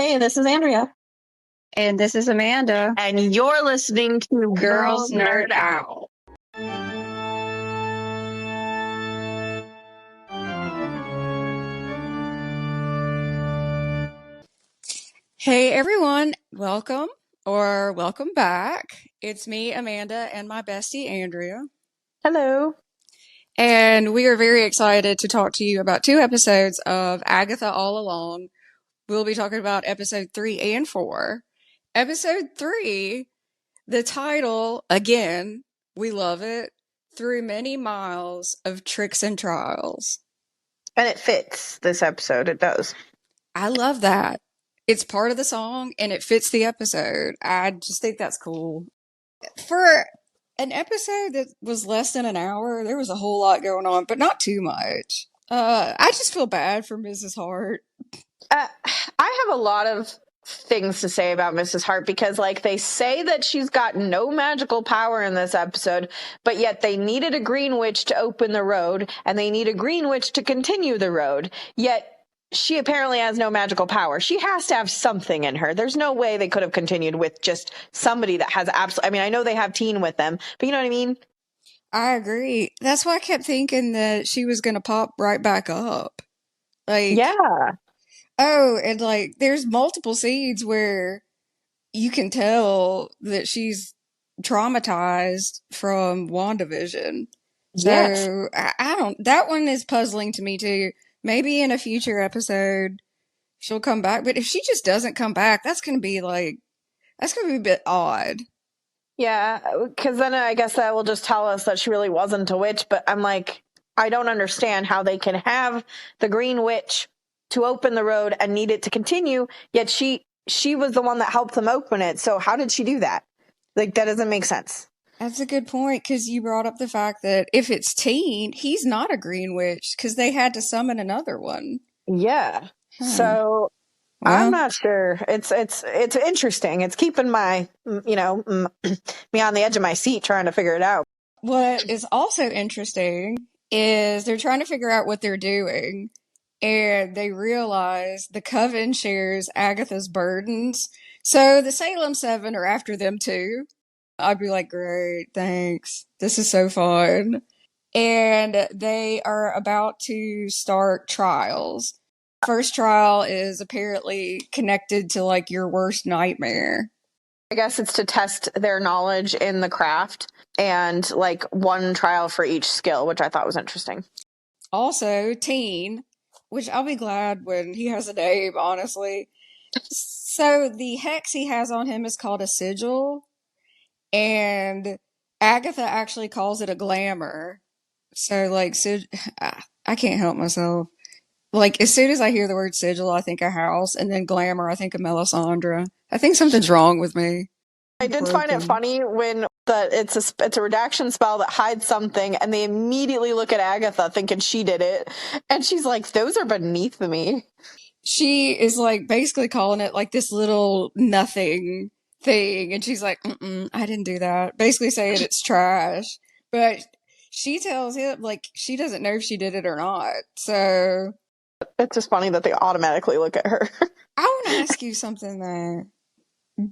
Hey, this is Andrea. And this is Amanda. And you're listening to Girls Nerd Out. Hey everyone, welcome or welcome back. It's me, Amanda, and my bestie, Andrea. Hello. And we are very excited to talk to you about 2 episodes of Agatha All Along. We'll be talking about episode 3 and 4. Episode 3, the title, again, we love it, Through Many Miles of Tricks and Trials. And it fits this episode. It does. I love that. It's part of the song and it fits the episode. I just think that's cool. For an episode that was less than an hour, there was a whole lot going on, but not too much. I just feel bad for Mrs. Hart. I have a lot of things to say about Mrs. Hart because, like, they say that she's got no magical power in this episode, but yet they needed a green witch to open the road and they need a green witch to continue the road. Yet she apparently has no magical power. She has to have something in her. There's no way they could have continued with just somebody that has I mean, I know they have Teen with them, but you know what I mean? I agree. That's why I kept thinking that she was going to pop right back up. Like, yeah. Oh, and like, there's multiple scenes where you can tell that she's traumatized from WandaVision. Yes. So I don't, that one is puzzling to me too. Maybe in a future episode she'll come back, but if she just doesn't come back, that's going to be a bit odd. Yeah, because then I guess that will just tell us that she really wasn't a witch, but I'm like, I don't understand how they can have the green witch to open the road and need it to continue, yet she was the one that helped them open it. So how did she do that? Like, that doesn't make sense. That's a good point, because you brought up the fact that if it's Teen, he's not a green witch, because they had to summon another one. Yeah. So I'm not sure. It's interesting. It's keeping my, me on the edge of my seat trying to figure it out. What is also interesting is they're trying to figure out what they're doing, and they realize the Coven shares Agatha's burdens. So the Salem 7 are after them too. I'd be like, great, thanks. This is so fun. And they are about to start trials. First trial is apparently connected to like your worst nightmare. I guess it's to test their knowledge in the craft and like one trial for each skill, which I thought was interesting. Also, Teen, which I'll be glad when he has a name, honestly. So the hex he has on him is called a sigil, and Agatha actually calls it a glamour. So like, I can't help myself. Like, as soon as I hear the word sigil, I think a house, and then glamour, I think of Melisandre. I think something's wrong with me. I did find it funny when it's a redaction spell that hides something, and they immediately look at Agatha thinking she did it, and she's like, "Those are beneath me." She is like basically calling it like this little nothing thing, and she's like, I didn't do that. Basically saying it's trash, but she tells him like she doesn't know if she did it or not. So it's just funny that they automatically look at her. I want to ask you something though.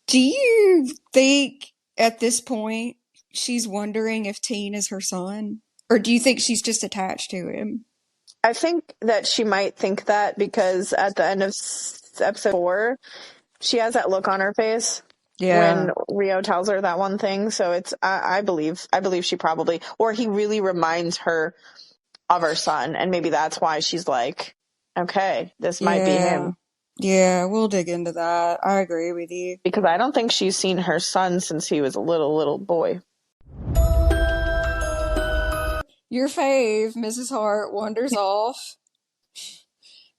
Do you think at this point she's wondering if Teen is her son? Or do you think she's just attached to him? I think that she might think that because at the end of episode 4, she has that look on her face when Rio tells her that one thing. So it's, I believe she probably, or he really reminds her of her son. And maybe that's why she's like, okay, this might be him. Yeah, we'll dig into that. I agree with you. Because I don't think she's seen her son since he was a little boy. Your fave, Mrs. Hart, wanders off.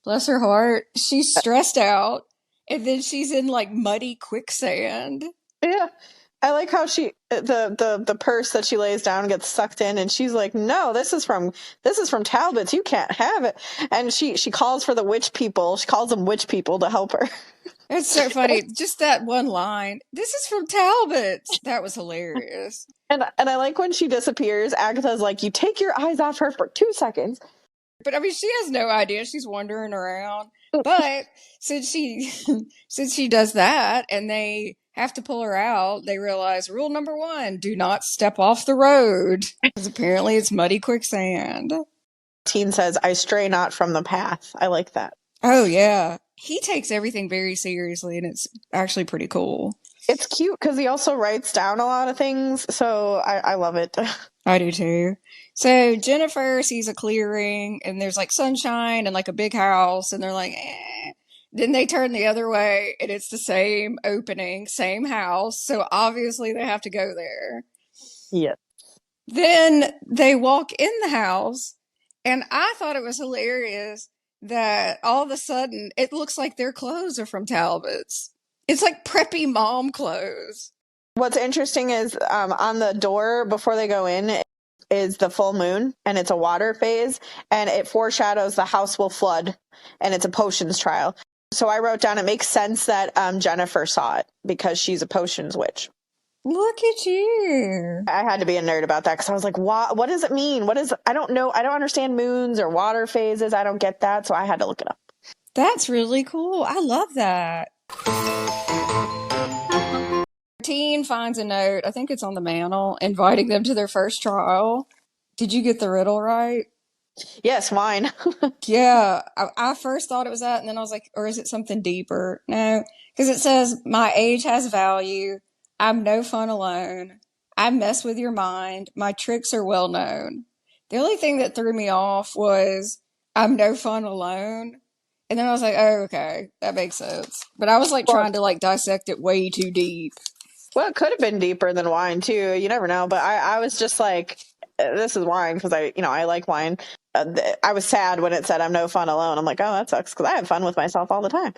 Bless her heart. She's stressed out. And then she's in like muddy quicksand. Yeah. I like how the purse that she lays down gets sucked in, and she's like, "No, this is from Talbot's. You can't have it." And she calls for the witch people. She calls them witch people to help her. It's so funny. Just that one line. This is from Talbot's. That was hilarious. And I like when she disappears. Agatha's like, "You take your eyes off her for 2 seconds." But I mean, she has no idea. She's wandering around. But since she since she does that and they have to pull her out, they realize rule number one, do not step off the road. Because apparently it's muddy quicksand. Teen says, I stray not from the path. I like that. Oh yeah. He takes everything very seriously and it's actually pretty cool. It's cute because he also writes down a lot of things, so I love it. I do too. So Jennifer sees a clearing and there's like sunshine and like a big house and they're like, eh. Then they turn the other way and it's the same opening, same house. So obviously they have to go there. Yeah. Then they walk in the house and I thought it was hilarious that all of a sudden it looks like their clothes are from Talbot's. It's like preppy mom clothes. What's interesting is on the door before they go in is the full moon, and it's a water phase, and it foreshadows the house will flood, and it's a potions trial. So I wrote down it makes sense that Jennifer saw it because she's a potions witch. Look at you. I had to be a nerd about that because I was like, what does it mean? I don't know. I don't understand moons or water phases. I don't get that. So I had to look it up. That's really cool. I love that. Teen finds a note, I think it's on the mantle, inviting them to their first trial. Did you get the riddle right? Yes, wine. Yeah, I first thought it was that, and then I was like, or is it something deeper? No, because it says, my age has value. I'm no fun alone. I mess with your mind. My tricks are well known. The only thing that threw me off was, I'm no fun alone. And then I was like, oh, okay, that makes sense. But I was like trying to like dissect it way too deep. Well, it could have been deeper than wine too. You never know. But I was just like, this is wine because I like wine. I was sad when it said I'm no fun alone. I'm like, oh, that sucks because I have fun with myself all the time.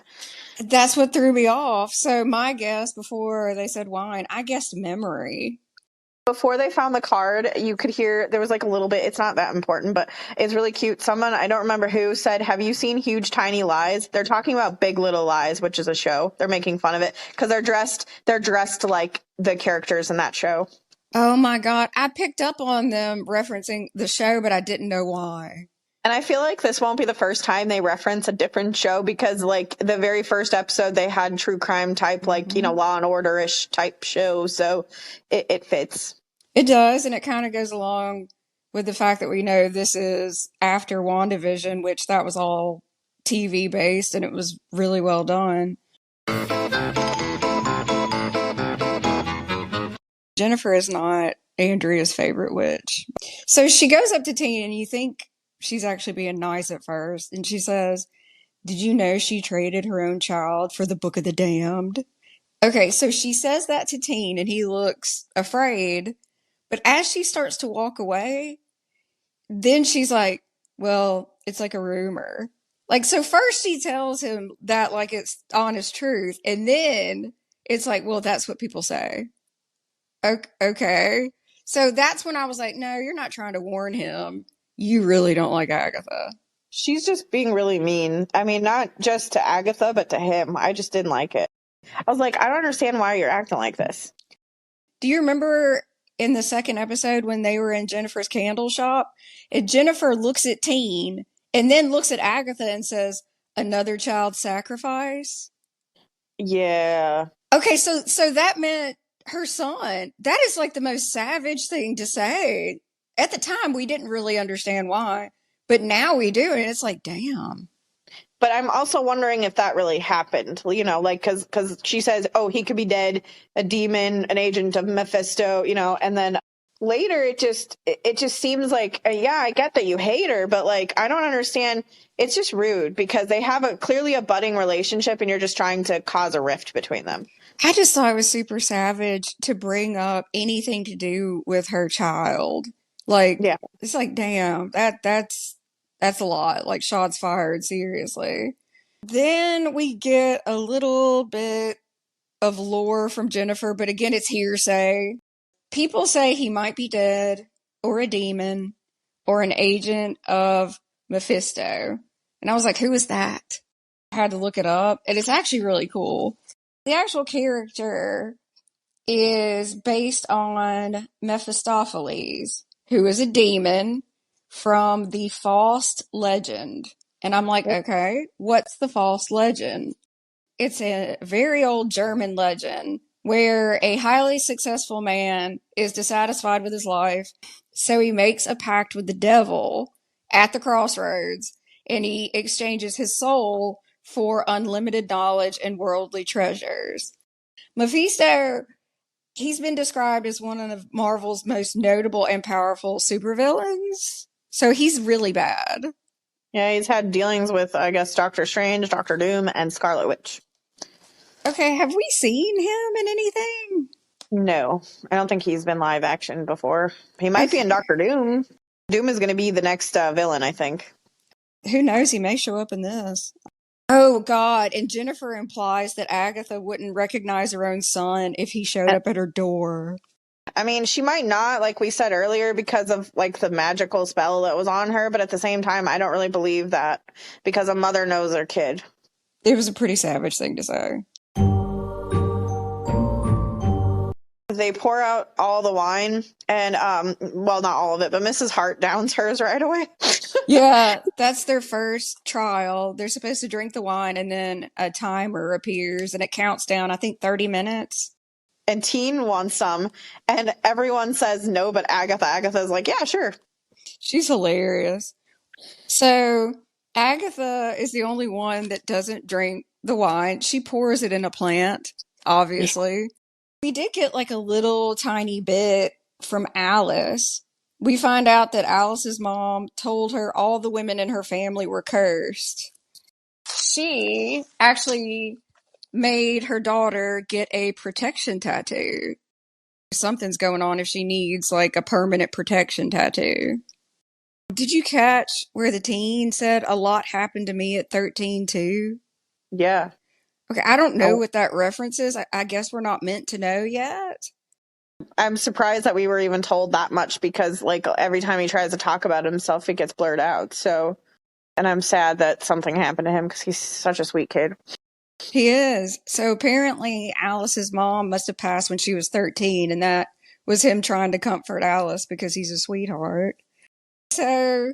That's what threw me off. So my guess before they said wine, I guessed memory. Before they found the card, you could hear there was like a little bit. It's not that important, but it's really cute. Someone, I don't remember who, said, have you seen Huge Tiny Lies? They're talking about Big Little Lies, which is a show. They're making fun of it because they're dressed like the characters in that show. Oh my God. I picked up on them referencing the show, but I didn't know why. And I feel like this won't be the first time they reference a different show because like the very first episode they had true crime type, like, Law and Order-ish type show. So it fits. It does. And it kind of goes along with the fact that we know this is after WandaVision, which that was all TV based and it was really well done. Jennifer is not Andrea's favorite witch. So she goes up to Teen and you think she's actually being nice at first. And she says, did you know she traded her own child for the Book of the Damned? Okay, so she says that to Teen and he looks afraid. But as she starts to walk away, then she's like, well, it's like a rumor. Like, so first she tells him that like it's honest truth. And then it's like, well, that's what people say. Okay. So that's when I was like, no, you're not trying to warn him. You really don't like Agatha. She's just being really mean. I mean, not just to Agatha, but to him. I just didn't like it. I was like, I don't understand why you're acting like this. Do you remember in the second episode when they were in Jennifer's candle shop? And Jennifer looks at Teen and then looks at Agatha and says, another child sacrifice? Yeah. Okay, so that meant her son. That is like the most savage thing to say. At the time, we didn't really understand why, but now we do, and it's like, damn. But I'm also wondering if that really happened, like, because she says, oh, he could be dead, a demon, an agent of Mephisto, and then later it just seems like, yeah, I get that you hate her, but like, I don't understand. It's just rude because they have clearly a budding relationship and you're just trying to cause a rift between them. I just thought it was super savage to bring up anything to do with her child. Like, Yeah. It's like, damn, that's a lot. Like, shots fired, seriously. Then we get a little bit of lore from Jennifer, but again, it's hearsay. People say he might be dead, or a demon, or an agent of Mephisto. And I was like, who is that? I had to look it up, and it's actually really cool. The actual character is based on Mephistopheles, who is a demon from the Faust legend. And I'm like, okay, what's the false legend? It's a very old German legend where a highly successful man is dissatisfied with his life, so he makes a pact with the devil at the crossroads, and he exchanges his soul for unlimited knowledge and worldly treasures. Mephisto, he's been described as one of Marvel's most notable and powerful supervillains, so he's really bad. Yeah, he's had dealings with, I guess, Doctor Strange, Doctor Doom, and Scarlet Witch. Okay, have we seen him in anything? No, I don't think he's been live action before. He might be in Okay. Doctor Doom. Doom is going to be the next villain, I think. Who knows? He may show up in this. Oh, God. And Jennifer implies that Agatha wouldn't recognize her own son if he showed And, up at her door. I mean, she might not, like we said earlier, because of like the magical spell that was on her. But at the same time, I don't really believe that because a mother knows her kid. It was a pretty savage thing to say. They pour out all the wine, and well, not all of it, but Mrs. Hart downs hers right away. Yeah, that's their first trial. They're supposed to drink the wine, and then a timer appears, and it counts down, I think, 30 minutes. And Teen wants some, and everyone says no, but Agatha's like, yeah, sure. She's hilarious. So Agatha is the only one that doesn't drink the wine. She pours it in a plant, obviously. We did get like a little tiny bit from Alice. We find out that Alice's mom told her all the women in her family were cursed. She actually made her daughter get a protection tattoo. Something's going on if she needs like a permanent protection tattoo. Did you catch where the teen said a lot happened to me at 13 too? Yeah. Okay, I don't know Oh, what that reference is. I guess we're not meant to know yet. I'm surprised that we were even told that much because, like, every time he tries to talk about himself, it gets blurred out. So, and I'm sad that something happened to him because he's such a sweet kid. He is. So apparently Alice's mom must have passed when she was 13, and that was him trying to comfort Alice because he's a sweetheart. So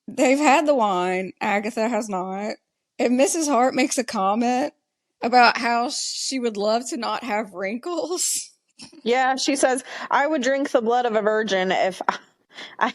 they've had the wine. Agatha has not. And Mrs. Hart makes a comment about how she would love to not have wrinkles. Yeah, she says, "I would drink the blood of a virgin I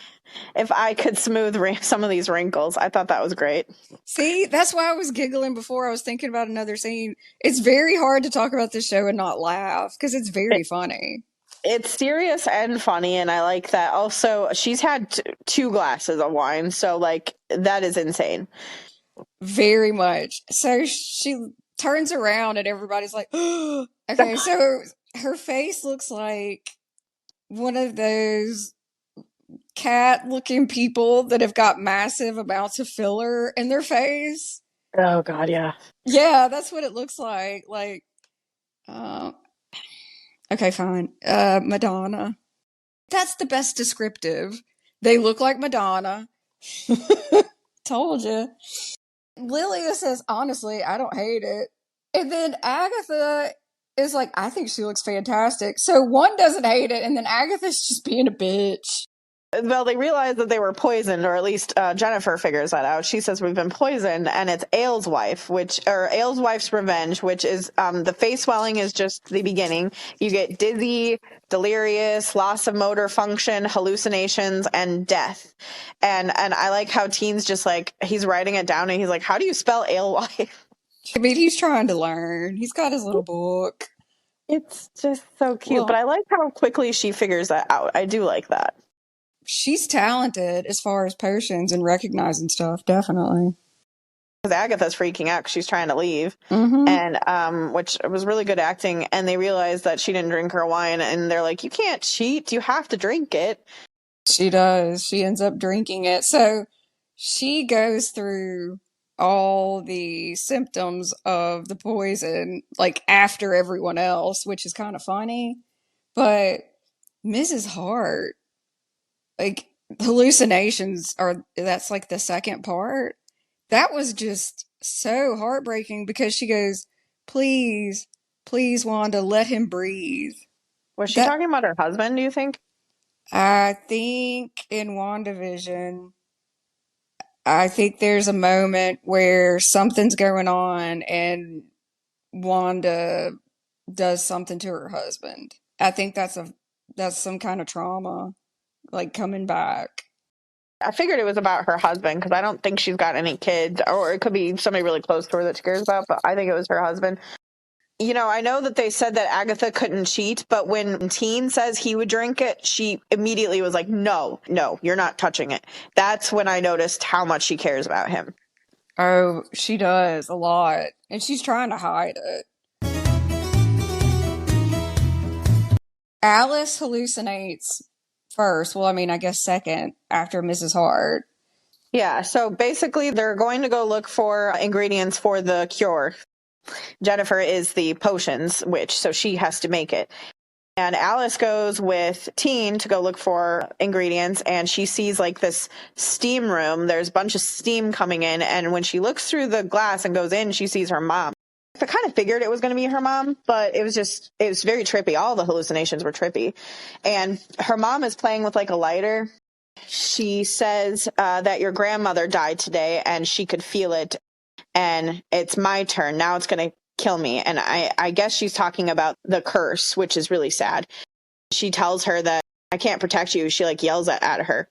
if I could smooth some of these wrinkles." I thought that was great. See, that's why I was giggling before I was thinking about another scene. It's very hard to talk about this show and not laugh because it's very funny. It's serious and funny, and I like that. Also, she's had two glasses of wine, so like that is insane. Very much. So she turns around and everybody's like, okay, so her face looks like one of those cat looking people that have got massive amounts of filler in their face. Oh God, yeah. Yeah, that's what it looks like. Like, uh, okay, fine. Madonna. That's the best descriptive. They look like Madonna. Told you. Lilia says, honestly, I don't hate it. And then Agatha is like, I think she looks fantastic. So one doesn't hate it, and then Agatha's just being a bitch. Well, they realize that they were poisoned, or at least Jennifer figures that out. She says we've been poisoned, and it's Aile's wife, or Aile's wife's revenge, which is the face swelling is just the beginning. You get dizzy, delirious, loss of motor function, hallucinations, and death. And I like how Teen's just like he's writing it down, and he's like, "How do you spell Ale wife?" I mean, he's trying to learn. He's got his little book. It's just so cute, but Well, I like how quickly she figures that out. I do like that. she's talented as far as potions and recognizing stuff, definitely. Because Agatha's freaking out 'cause she's trying to leave, Mm-hmm. and which was really good acting. And they realize that she didn't drink her wine, and they're like, "You can't cheat. You have to drink it." She does. She ends up drinking it. So she goes through all the symptoms of the poison, like after everyone else, which is kind of funny. But Mrs. Hart, like hallucinations are that's like the second part. That was just so heartbreaking because she goes, please, please, Wanda, let him breathe. Was she That talking about her husband? Do you think? I think in WandaVision, I think there's a moment where something's going on and Wanda does something to her husband. I think that's some kind of trauma, like coming back. I figured it was about her husband because I don't think she's got any kids, or it could be somebody really close to her that she cares about, but I think it was her husband. You know, I know that they said that Agatha couldn't cheat, but when Teen says he would drink it, she immediately was like, no, you're not touching it. That's when I noticed how much she cares about him. Oh, she does a lot, and she's trying to hide it. Alice hallucinates first. Well, I mean, I guess second after Mrs. Hart. Yeah, so basically they're going to go look for ingredients for the cure. Jennifer is the potions witch, so she has to make it. And Alice goes with Teen to go look for ingredients, and she sees like this steam room. There's a bunch of steam coming in, and when she looks through the glass and goes in, she sees her mom. I kind of figured it was going to be her mom, but it was very trippy. All the hallucinations were trippy. And her mom is playing with like a lighter. She says that your grandmother died today and she could feel it, and it's my turn. Now it's going to kill me. And I guess she's talking about the curse, which is really sad. She tells her that I can't protect you. She like yells at her.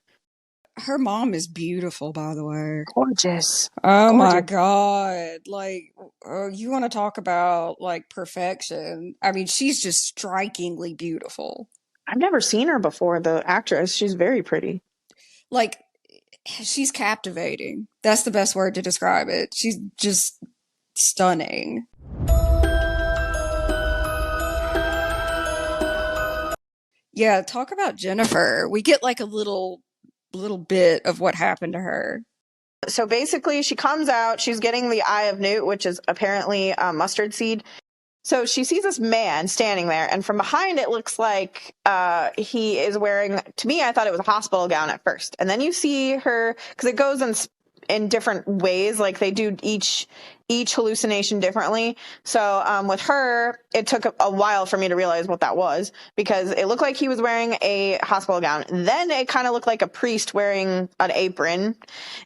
Her mom is beautiful, by the way. Gorgeous. Oh Gorgeous. my God. Like, you want to talk about like perfection. I mean, she's just strikingly beautiful. I've never seen her before, the actress. She's very pretty. Like, she's captivating. That's the best word to describe it. She's just stunning. Yeah, talk about Jennifer. We get like a little bit of what happened to her. So basically, she comes out. She's getting the Eye of Newt, which is apparently mustard seed. So she sees this man standing there, and from behind it looks like he is wearing, to me, I thought it was a hospital gown at first. And then you see her, because it goes in different ways, like they do each hallucination differently. So with her, it took a while for me to realize what that was, because it looked like he was wearing a hospital gown. Then it kind of looked like a priest wearing an apron.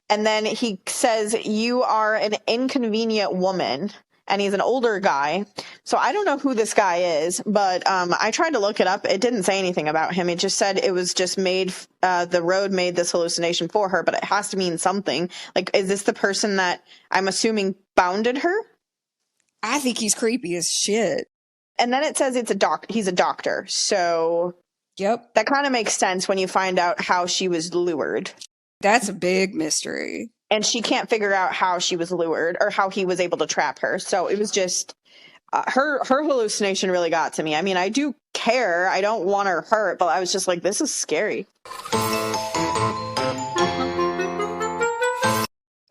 And then he says, "You are an inconvenient woman." And he's an older guy. So I don't know who this guy is, but I tried to look it up. It didn't say anything about him. It just said it was just made, the road made this hallucination for her, but it has to mean something. Like, is this the person that I'm assuming bounded her? I think he's creepy as shit. And then it says he's a doctor. So Yep. that kind of makes sense when you find out how she was lured. That's a big mystery. And she can't figure out how she was lured or how he was able to trap her. So it was just her hallucination really got to me. I mean, I do care. I don't want her hurt, but I was just like, this is scary.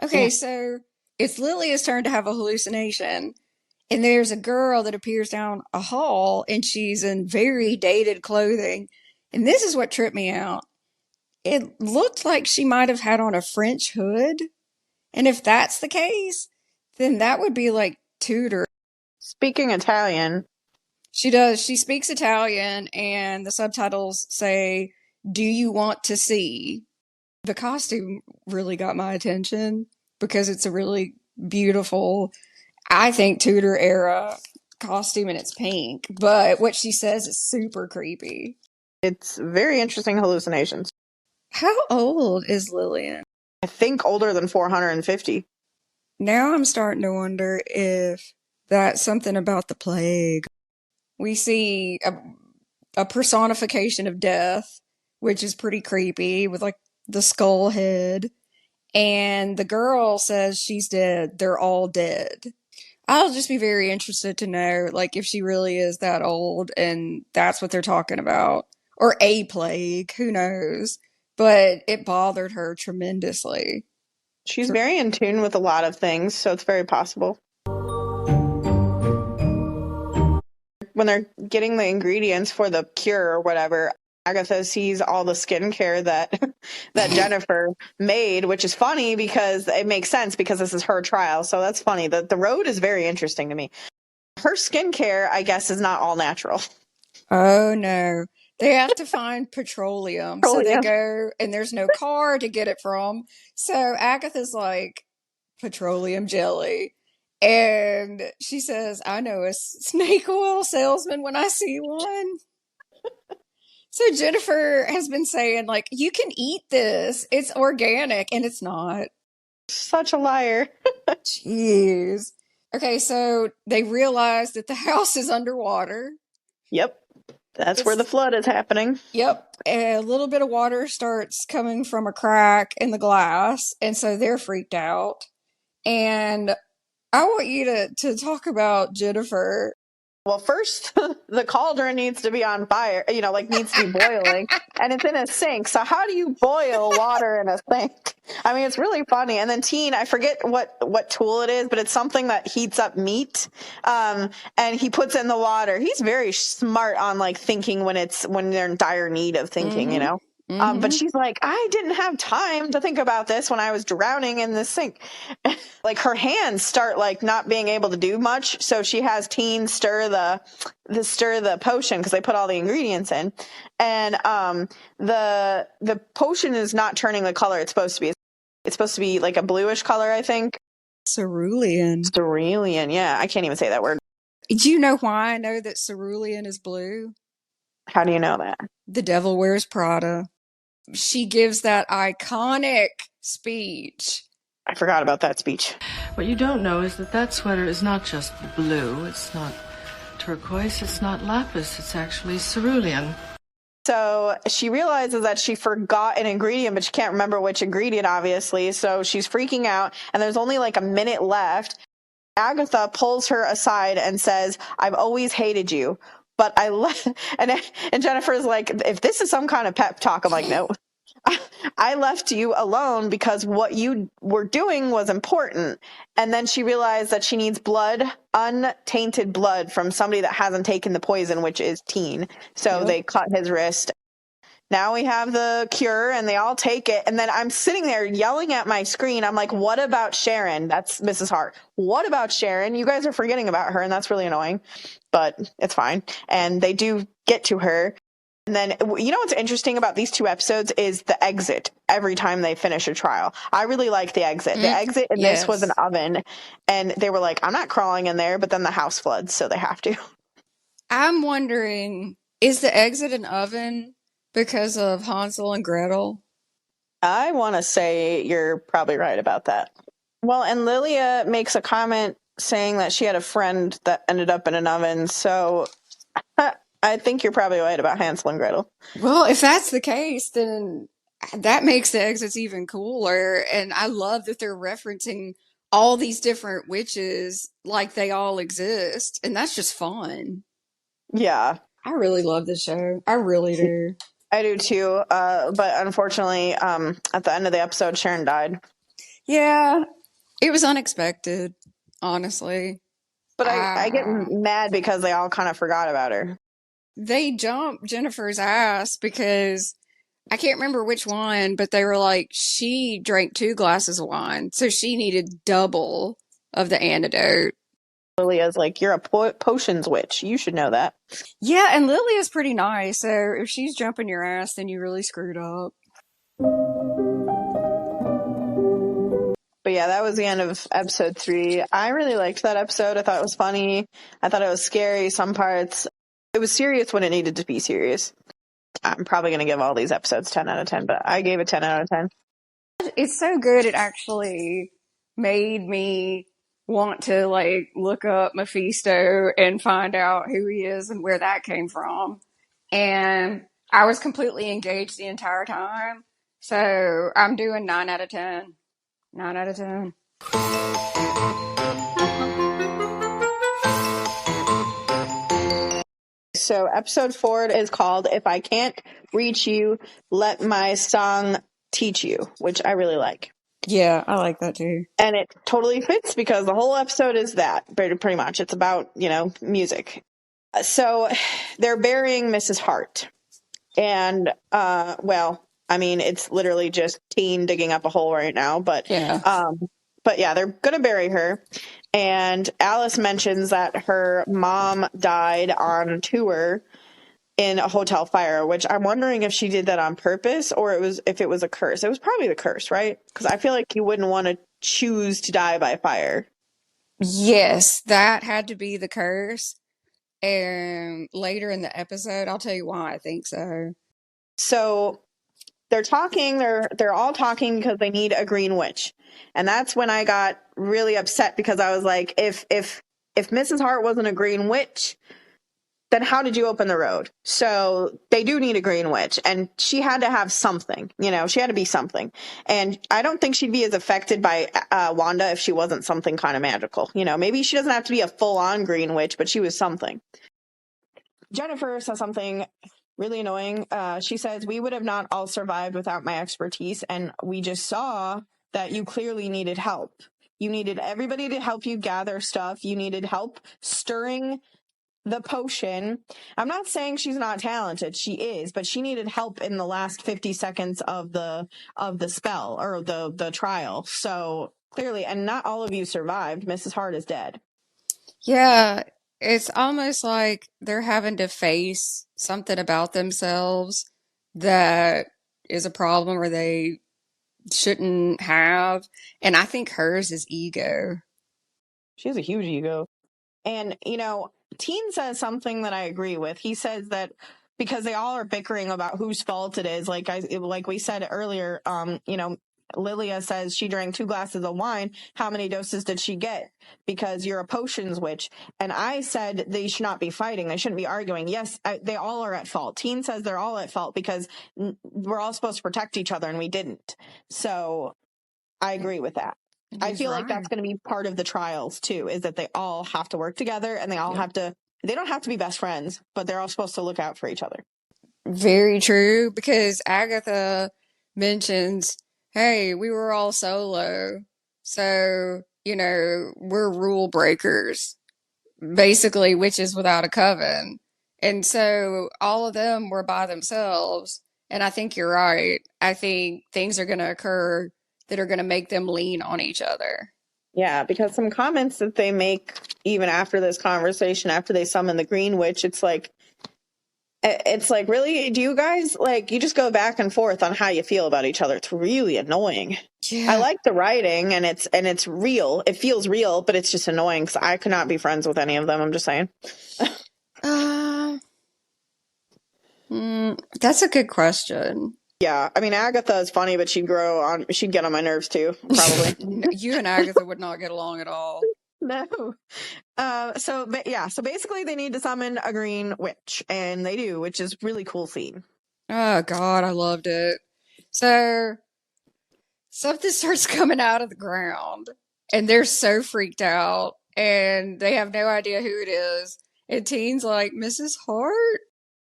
Okay, so it's Lilia's turn to have a hallucination. And there's a girl that appears down a hall, and she's in very dated clothing. And this is what tripped me out. It looked like she might have had on a French hood. And if that's the case, then that would be like Tudor. Speaking Italian. She does. She speaks Italian, and the subtitles say, "Do you want to see?" The costume really got my attention because it's a really beautiful, I think, Tudor era costume, and it's pink. But what she says is super creepy. It's very interesting hallucinations. How old is Lillian? I think older than 450. Now I'm starting to wonder if that's something about the plague. We see a personification of death, which is pretty creepy, with like the skull head. And the girl says she's dead. They're all dead. I'll just be very interested to know, like, if she really is that old and that's what they're talking about. Or a plague, who knows? But it bothered her tremendously. She's very in tune with a lot of things, so it's very possible. When they're getting the ingredients for the cure or whatever, Agatha sees all the skincare that Jennifer made, which is funny because it makes sense because this is her trial. So that's funny. The road is very interesting to me. Her skincare, I guess, is not all natural. Oh no. They have to find petroleum. So they Petroleum. go, and there's no car to get it from. So Agatha's like, petroleum jelly. And she says, I know a snake oil salesman when I see one. So Jennifer has been saying, like, you can eat this. It's organic. And it's not. Such a liar. Jeez. Okay, so they realize that the house is underwater. Yep. That's where the flood is happening. Yep. A little bit of water starts coming from a crack in the glass. And so they're freaked out. And I want you to talk about Jennifer. Well, first, the cauldron needs to be on fire, like needs to be boiling, and it's in a sink. So how do you boil water in a sink? I mean, it's really funny. And then Teen, I forget what tool it is, but it's something that heats up meat, and he puts it in the water. He's very smart on like thinking when they're in dire need of thinking, But she's like, I didn't have time to think about this when I was drowning in the sink. Like her hands start like not being able to do much, so she has Teen stir the potion because they put all the ingredients in, and the potion is not turning the color it's supposed to be. It's supposed to be like a bluish color, I think. Cerulean. Cerulean, yeah, I can't even say that word. Do you know why I know that cerulean is blue? How do you know that? The Devil Wears Prada. She gives that iconic speech. I forgot about that speech. What you don't know is that sweater is not just blue, it's not turquoise, it's not lapis, it's actually cerulean. So she realizes that she forgot an ingredient, but she can't remember which ingredient, obviously. So she's freaking out, and there's only like a minute left. Agatha pulls her aside and says, I've always hated you, but and Jennifer's like, if this is some kind of pep talk, I'm like, no. I left you alone because what you were doing was important. And then she realized that she needs blood, untainted blood from somebody that hasn't taken the poison, which is Teen. So They cut his wrist. Now we have the cure and they all take it. And then I'm sitting there yelling at my screen. I'm like, what about Sharon? That's Mrs. Hart. What about Sharon? You guys are forgetting about her. And that's really annoying, but it's fine. And they do get to her. And then, what's interesting about these two episodes is the exit every time they finish a trial. I really like the exit. The exit in this was an oven, and they were like, I'm not crawling in there, but then the house floods, so they have to. I'm wondering, is the exit an oven because of Hansel and Gretel? I want to say you're probably right about that. Well, and Lilia makes a comment saying that she had a friend that ended up in an oven, so I think you're probably right about Hansel and Gretel. Well, if that's the case, then that makes the exits even cooler. And I love that they're referencing all these different witches like they all exist. And that's just fun. Yeah. I really love this show. I really do. I do too. But unfortunately, at the end of the episode, Sharon died. Yeah. It was unexpected, honestly. But I get mad because they all kind of forgot about her. They jumped Jennifer's ass because I can't remember which one, but they were like, she drank 2 glasses of wine, so she needed double of the antidote. Lilia's like, you're a potions witch. You should know that. Yeah, and Lilia's pretty nice, so if she's jumping your ass, then you really screwed up. But yeah, that was the end of episode 3. I really liked that episode. I thought it was funny. I thought it was scary, some parts. It was serious when it needed to be serious. I'm probably going to give all these episodes 10 out of 10, but I gave it 10 out of 10. It's so good, it actually made me want to, like, look up Mephisto and find out who he is and where that came from. And I was completely engaged the entire time. So I'm doing 9 out of 10. 9 out of 10. So episode 4 is called If I Can't Reach You, Let My Song Teach You, which I really like. Yeah, I like that too. And it totally fits because the whole episode is that, pretty much. It's about, music. So they're burying Mrs. Hart. And, it's literally just Teen digging up a hole right now. But yeah, they're going to bury her. And Alice mentions that her mom died on tour in a hotel fire, which I'm wondering if she did that on purpose or if it was a curse. It was probably the curse, right? Because I feel like you wouldn't want to choose to die by fire. Yes, that had to be the curse. And later in the episode, I'll tell you why I think so. So they're talking, they're all talking because they need a green witch. And that's when I got really upset because I was like, if Mrs. Hart wasn't a green witch, then how did you open the road? So they do need a green witch, and she had to have something, she had to be something. And I don't think she'd be as affected by Wanda if she wasn't something kind of magical. Maybe she doesn't have to be a full-on green witch, but she was something. Jennifer says something really annoying. She says, we would have not all survived without my expertise, and we just saw that you clearly needed help. You needed everybody to help you gather stuff. You needed help stirring the potion. I'm not saying she's not talented. She is, but she needed help in the last 50 seconds of the spell or the trial. So clearly, and not all of you survived. Mrs. Hart is dead. Yeah, it's almost like they're having to face something about themselves that is a problem or they shouldn't have. And I think hers is ego. She has a huge ego. And, Teen says something that I agree with. He says that because they all are bickering about whose fault it is, like we said earlier, Lilia says she drank 2 glasses of wine. How many doses did she get? Because you're a potions witch. And I said they should not be fighting. They shouldn't be arguing. Yes, they all are at fault. Teen says they're all at fault because we're all supposed to protect each other and we didn't. So I agree with that. I feel like that's going to be part of the trials too, is that they all have to work together and they all have to, they don't have to be best friends, but they're all supposed to look out for each other. Very true, because Agatha mentions, hey, we were all solo. So, we're rule breakers, basically witches without a coven. And so all of them were by themselves. And I think you're right. I think things are going to occur that are going to make them lean on each other. Yeah, because some comments that they make even after this conversation, after they summon the Green Witch, it's like, really, do you guys, you just go back and forth on how you feel about each other. It's really annoying. Yeah. I like the writing and it's real. It feels real, but it's just annoying because I could not be friends with any of them. I'm just saying. That's a good question. Yeah, I mean, Agatha is funny, but she'd get on my nerves too, probably. You and Agatha would not get along at all. No. So basically they need to summon a green witch, and they do, which is really cool scene. Oh, God, I loved it. So, something starts coming out of the ground, and they're so freaked out, and they have no idea who it is. And Teen's like, Mrs. Hart?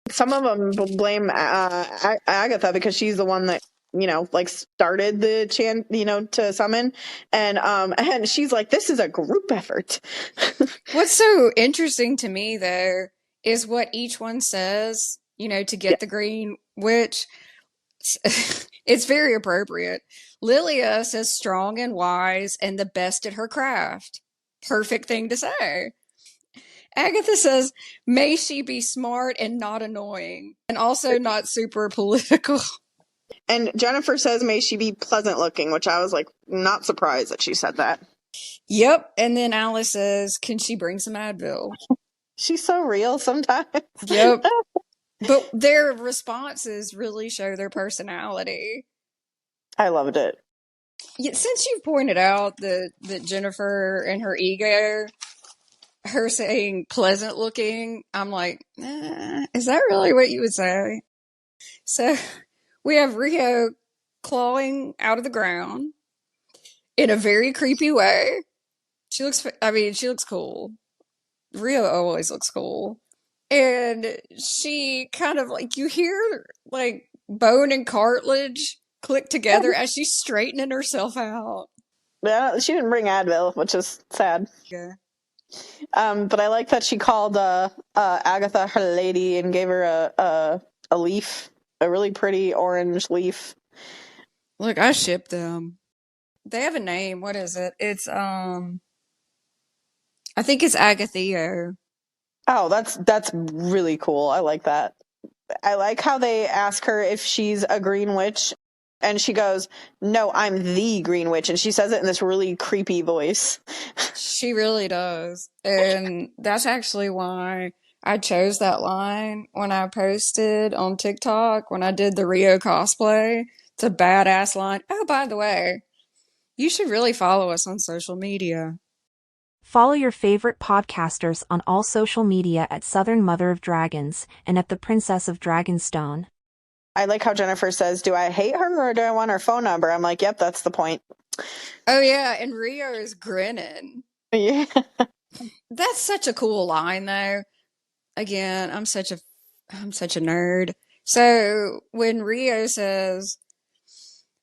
Some of them blame Agatha because she's the one that started the chant, to summon, and she's like, this is a group effort. What's so interesting to me though is what each one says, to get the green witch. It's very appropriate. Lilia says strong and wise and the best at her craft. Perfect thing to say. Agatha says, may she be smart and not annoying, and also not super political. And Jennifer says, may she be pleasant looking, which I was like, not surprised that she said that. Yep. And then Alice says, can she bring some Advil? She's so real sometimes. Yep. But their responses really show their personality. I loved it. Yeah, since you pointed out that Jennifer and her ego, her saying pleasant looking, I'm like, is that really what you would say? So we have Rio clawing out of the ground in a very creepy way. She looks cool. Rio always looks cool. And she kind of you hear bone and cartilage click together as she's straightening herself out. Yeah, she didn't bring Advil, which is sad. Yeah. But I like that she called Agatha her lady and gave her a leaf, a really pretty orange leaf. Look, I ship them. They have a name. What is it? It's I think it's Agatha. Oh, that's really cool. I like that. I like how they ask her if she's a green witch, and she goes, "No, I'm the green witch," and she says it in this really creepy voice. She really does. And that's actually why I chose that line when I posted on TikTok when I did the Rio cosplay. It's a badass line. Oh, by the way, you should really follow us on social media. Follow your favorite podcasters on all social media at Southern Mother of Dragons and at the Princess of Dragonstone. I like how Jennifer says, "Do I hate her or do I want her phone number?" I'm like, "Yep, that's the point." Oh, yeah, and Rio is grinning. Yeah. That's such a cool line, though. Again, I'm such a nerd. So when Rio says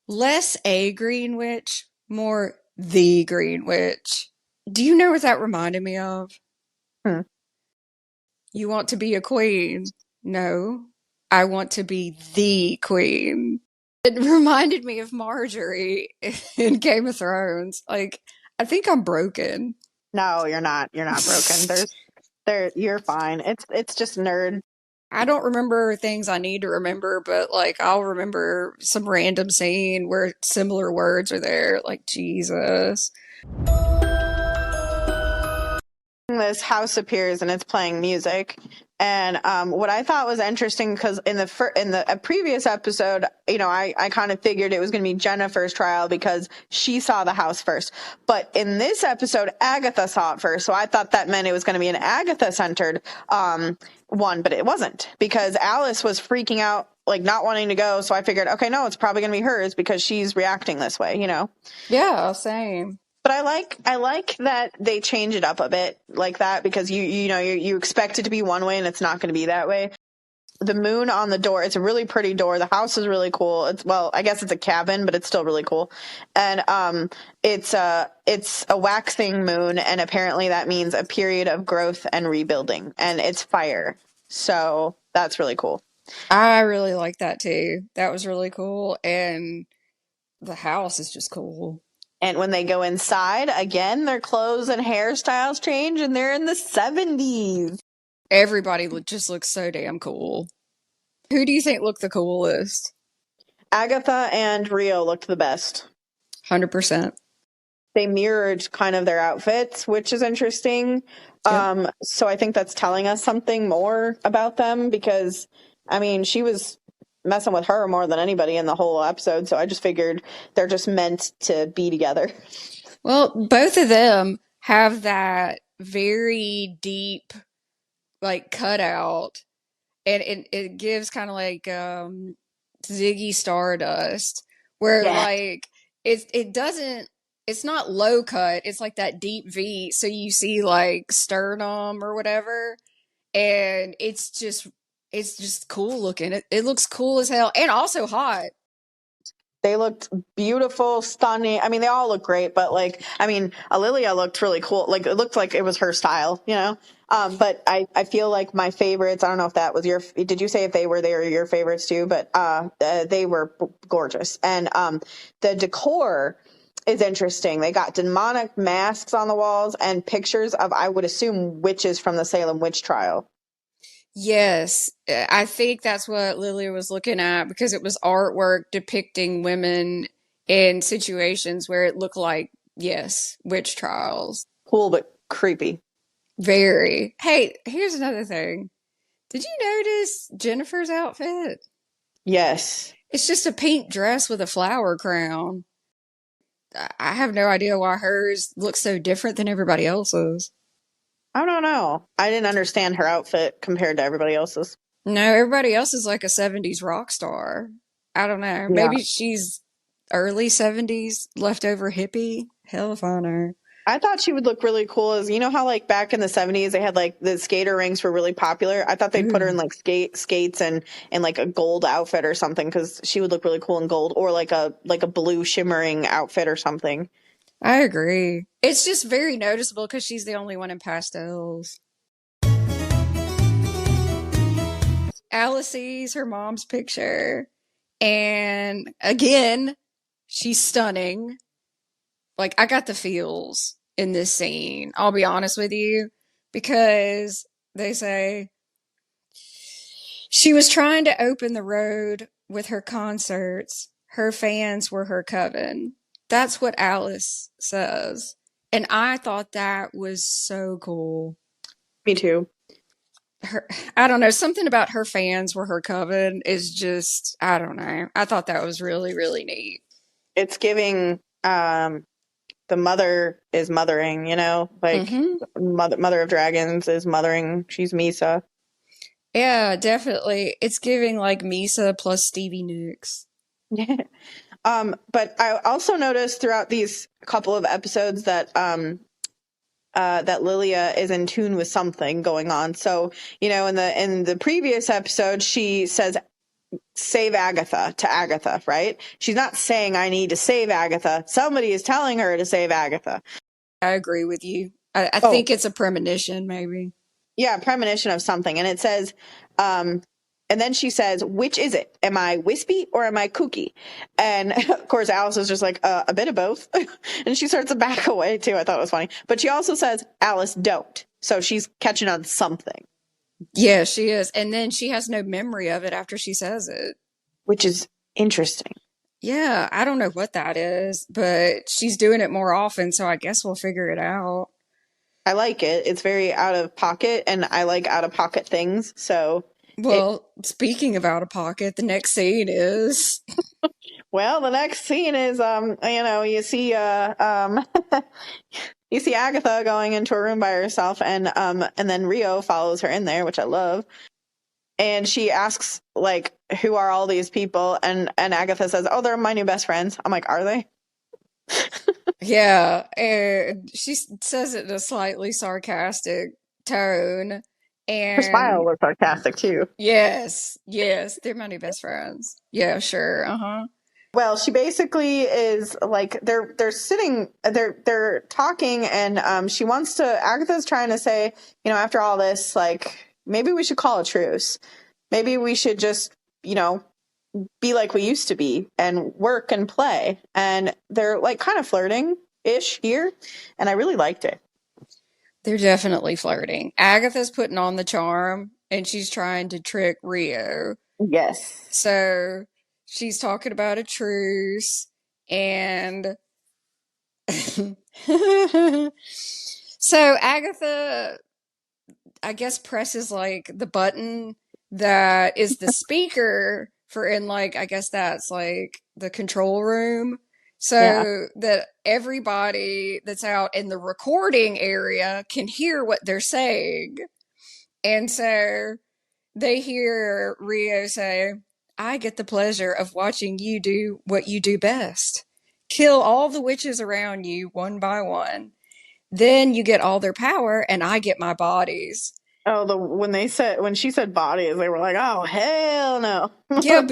less a green witch, more the green witch, do you know what that reminded me of? Hmm. You want to be a queen? No, I want to be the queen. It reminded me of Marjorie in Game of Thrones. Like, I think I'm broken. No, you're not. You're not broken. You're fine. It's just nerd. I don't remember things I need to remember, but like I'll remember some random scene where similar words are there. Like, Jesus. This house appears and it's playing music, and what I thought was interesting, because in the previous episode, I kind of figured it was going to be Jennifer's trial because she saw the house first, but in this episode Agatha saw it first, so I thought that meant it was going to be an Agatha centered one, but it wasn't, because Alice was freaking out, like not wanting to go, so I figured, okay, no, it's probably going to be hers because she's reacting this way. Yeah, same. But I like that they change it up a bit like that, because you expect it to be one way and it's not going to be that way. The moon on the door, it's a really pretty door. The house is really cool. I guess it's a cabin, but it's still really cool. And it's a waxing moon, and apparently that means a period of growth and rebuilding, and it's fire. So that's really cool. I really like that too. That was really cool. And the house is just cool. And when they go inside, again, their clothes and hairstyles change, and they're in the 70s. Everybody just looks so damn cool. Who do you think looked the coolest? Agatha and Rio looked the best. 100%. They mirrored kind of their outfits, which is interesting. Yep. So I think that's telling us something more about them, because, I mean, she was messing with her more than anybody in the whole episode. So I just figured they're just meant to be together. Well, both of them have that very deep, like, cutout, and it gives kind of like Ziggy Stardust, where Yeah. like it doesn't. It's not low cut. It's like that deep V, so you see like sternum or whatever, and it's just cool looking. It looks cool as hell, and also hot. They looked beautiful, stunning. I mean, they all look great, but Alilia looked really cool. Like, it looked like it was her style. But I feel like my favorites, I don't know if that was did you say if they were your favorites too? But they were gorgeous. And the decor is interesting. They got demonic masks on the walls and pictures of, I would assume, witches from the Salem witch trial. Yes, I think that's what Lilia was looking at, because it was artwork depicting women in situations where it looked like, yes, witch trials. Cool, but creepy. Very. Hey, here's another thing. Did you notice Jennifer's outfit? Yes. It's just a pink dress with a flower crown. I have no idea why hers looks so different than everybody else's. I don't know. I didn't understand her outfit compared to everybody else's. No, everybody else is like a 70s rock star. I don't know. Yeah. Maybe she's early 70s leftover hippie. Hell if I know. I thought she would look really cool as, how like back in the 70s they had like the skater rings were really popular. I thought they'd put her in like skates and like a gold outfit or something, because she would look really cool in gold, or like a blue shimmering outfit or something. I agree. It's just very noticeable because she's the only one in pastels. Alice sees her mom's picture, and again, she's stunning. Like, I got the feels in this scene, I'll be honest with you, because they say She was trying to open the road with her concerts. Her fans were her coven. That's what Alice says. And I thought that was so cool. Me too. I don't know, something about her fans were her coven is just, I don't know. I thought that was really, really neat. It's giving the mother is mothering, like mother of dragons is mothering. She's Misa. Yeah, definitely. It's giving like Misa plus Stevie Nicks. But I also noticed throughout these couple of episodes that that Lilia is in tune with something going on. So, in the previous episode, she says, save Agatha to Agatha, right? She's not saying I need to save Agatha. Somebody is telling her to save Agatha. I agree with you. I think it's a premonition, maybe. Yeah, premonition of something. And it says, and then she says, which is it? Am I wispy or am I kooky? And of course, Alice is just like, a bit of both. And she starts to back away too. I thought it was funny. But she also says, Alice, don't. So she's catching on something. Yeah, she is. And then she has no memory of it after she says it. Which is interesting. Yeah, I don't know what that is, but she's doing it more often. So I guess we'll figure it out. I like it. It's very out of pocket, and I like out of pocket things. So, well, speaking of out of pocket, the next scene is. Well, the next scene is, you see, you see Agatha going into a room by herself, and then Rio follows her in there, which I love. And she asks, like, who are all these people? And Agatha says, oh, they're my new best friends. I'm like, are they? Yeah, and she says it in a slightly sarcastic tone. And her smile was sarcastic too. Yes, they're my new best friends. Yeah, sure. Uh-huh. Well, she basically is like they're talking, and she wants to. Agatha's trying to say, after all this, like maybe we should call a truce. Maybe we should just, be like we used to be and work and play. And they're like kind of flirting ish here, and I really liked it. They're definitely flirting. Agatha's putting on the charm, and she's trying to trick Rio. Yes. So she's talking about a truce, and so Agatha, I guess, presses like the button that is the speaker for I guess that's like the control room. So that everybody that's out in the recording area can hear what they're saying. And so they hear Rio say, I get the pleasure of watching you do what you do best. Kill all the witches around you one by one. Then you get all their power and I get my bodies. Oh, when she said bodies, they were like, oh, hell no. Yeah,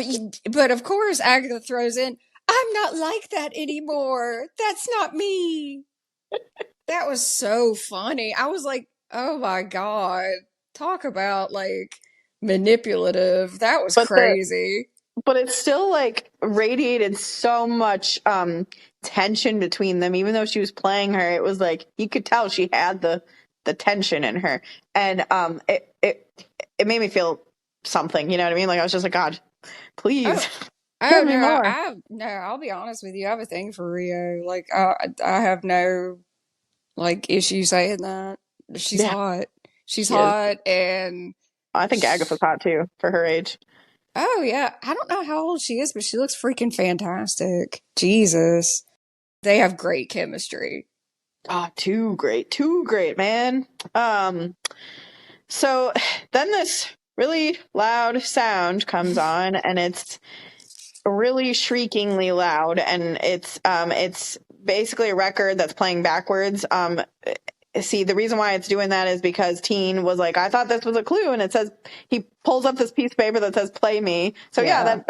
but of course Agatha throws in, I'm not like that anymore. That's not me. That was so funny. I was like, oh my God. Talk about like manipulative. That was crazy. But it still like radiated so much tension between them. Even though she was playing her, it was like you could tell she had the tension in her, and it made me feel something. You know what I mean? Like I was just like, God, please. Oh no, I'll be honest with you. I have a thing for Rio. Like I have no like issue saying that. She's hot. She's hot, and I think Agatha's hot too for her age. Oh yeah, I don't know how old she is, but she looks freaking fantastic. Jesus, they have great chemistry. Oh, too great, man. So then this really loud sound comes on, and it's really shriekingly loud, and it's basically a record that's playing backwards. See, the reason why it's doing that is because Teen was like, I thought this was a clue, and it says he pulls up this piece of paper that says "play me." So yeah,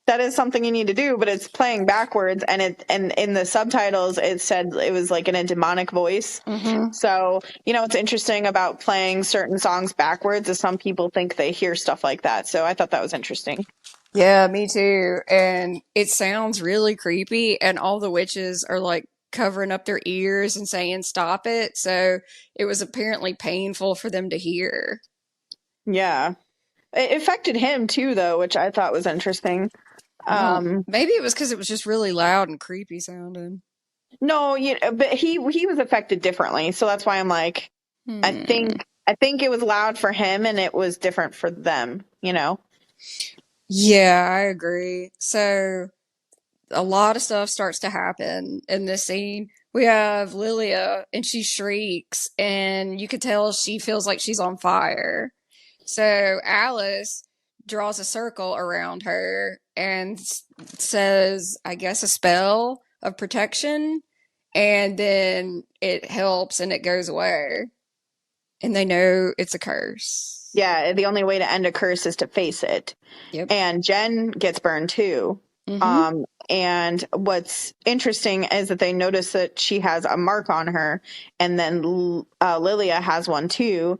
that is something you need to do, but it's playing backwards, and in the subtitles it said it was like in a demonic voice. Mm-hmm. So what's interesting about playing certain songs backwards is some people think they hear stuff like that. So I thought that was interesting. Yeah, me too. And it sounds really creepy, and all the witches are like covering up their ears and saying stop it. So it was apparently painful for them to hear. Yeah. It affected him too, though, which I thought was interesting. Maybe it was because it was just really loud and creepy sounding. No, but he was affected differently, so that's why I'm like, I think it was loud for him and it was different for them, you know? Yeah, I agree. So a lot of stuff starts to happen in this scene. We have Lilia and she shrieks and you could tell she feels like she's on fire. So Alice draws a circle around her and says, I guess, a spell of protection. And then it helps and it goes away. And they know it's a curse. Yeah, the only way to end a curse is to face it. Yep. And Jen gets burned too. And what's interesting is that they notice that she has a mark on her, and then Lilia has one too,